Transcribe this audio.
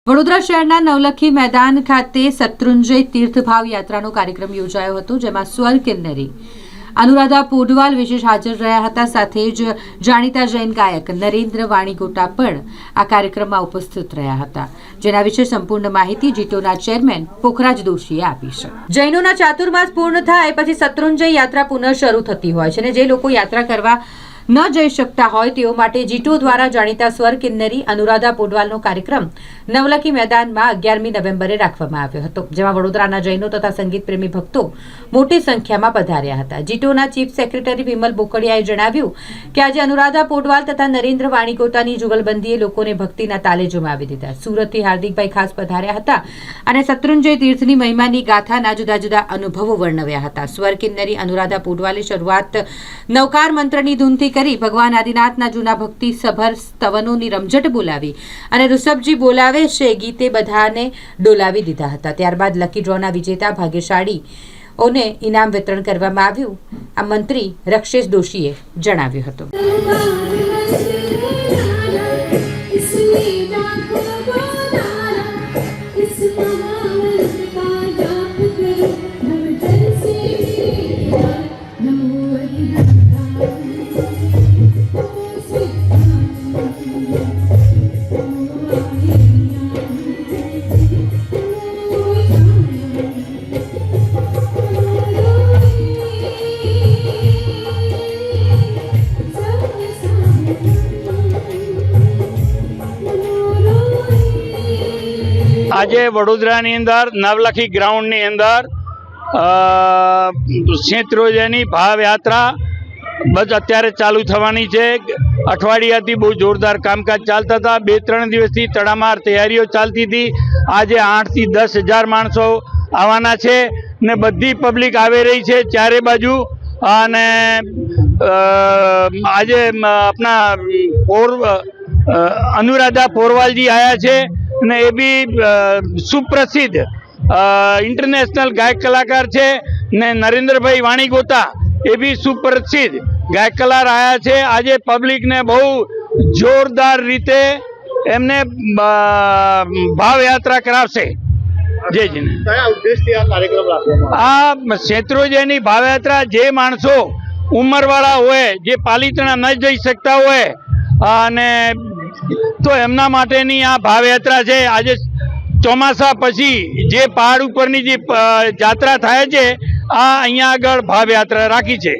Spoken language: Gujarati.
વડોદરા શહેરના નવલખી મેદાન ખાતે શત્રુંજય તીર્થભાવ યાત્રાનો કાર્યક્રમ યોજાયો હતો, જેમાં સ્વર કિન્નરી અનુરાધા પોડવાલ વિશેષ હાજર રહ્યા હતા। સાથે જ જાણીતા જૈન ગાયક નરેન્દ્ર વાણીગોટા પણ આ કાર્યક્રમમાં ઉપસ્થિત રહ્યા હતા, જેના વિશે સંપૂર્ણ માહિતી જીટોના ચેરમેન પોખરાજ દોશીએ આપી છે। જૈનોના ચાતુર્માસ પૂર્ણ થાય પછી શત્રુંજય યાત્રા પુનઃ શરૂ થતી હોય છે, અને જે લોકો યાત્રા કરવા ન જઈ શકતા હોય તેઓ માટે જીટો દ્વારા જાણીતા સ્વર કિન્નરી અનુરાધા પોડવાલનો કાર્યક્રમ નવલખી મેદાનમાં 11મી નવેમ્બરે રાખવામાં આવ્યો હતો, જેમાં વડોદરાના જૈનો તથા સંગીત પ્રેમી ભક્તો મોટી સંખ્યામાં પધાર્યા હતા। જીટોના ચીફ સેક્રેટરી વિમલ બોકડિયાએ જણાવ્યું કે આજે અનુરાધા પોડવાલ તથા નરેન્દ્ર વાણીગોટાની જુગલબંધીએ લોકોને ભક્તિના તાલે જમાવી દીધા। સુરતથી હાર્દિકભાઈ ખાસ પધાર્યા હતા અને શત્રુંજય તીર્થની મહિમાની ગાથાના જુદા જુદા અનુભવો વર્ણવ્યા હતા। સ્વર કિન્નરી અનુરાધા પોડવાલે શરૂઆત નવકાર મંત્રની ધૂનથી કરી ભગવાન આદિનાથના જૂના ભક્તિ સભર સ્તવનોની રમઝટ બોલાવી અને ઋષભજી બોલાવે છે ગીતે બધાને ડોલાવી દીધા હતા। ત્યારબાદ લકી ડ્રોના વિજેતા ભાગ્યશાળીઓને ઇનામ વિતરણ કરવામાં આવ્યું, આ મંત્રી રક્ષેશ દોશીએ જણાવ્યું હતું। આજે વડોદરાની અંદર નવલખી ગ્રાઉન્ડની અંદર શત્રુંજયની ભાવ યાત્રા બસ અત્યારે ચાલુ થવાની છે। અઠવાડિયાથી બહુ જોરદાર કામકાજ ચાલતા હતા, 2-3 દિવસથી તડામાર તૈયારીઓ ચાલતી હતી। આજે 8 થી 10 હજાર માણસો આવવાના છે ને બધી પબ્લિક આવી રહી છે ચારે બાજુ। અને આજે આપણા અનુરાધા પોડવાલજી આવ્યા છે ને એ બી સુપ્રસિદ્ધ ઇન્ટરનેશનલ ગાયક કલાકાર છે ને નરેન્દ્રભાઈ વાણીગોતા એ બી સુપ્રસિદ્ધ ગાયક કલાકાર આવ્યા છે। આજે પબ્લિકને બહુ જોરદાર રીતે એમને ભાવ યાત્રા કરાવશે। આ શત્રુંજયની ભાવયાત્રા જે માણસો ઉંમરવાળા હોય, જે પાલિતાણા ન જઈ શકતા હોય અને તો એમના માટેની આ ભાવયાત્રા છે। આજે ચોમાસા પછી જે પહાડ ઉપરની જે જાત્રા થાય છે, આ અહીંયા આગળ ભાવયાત્રા રાખી છે।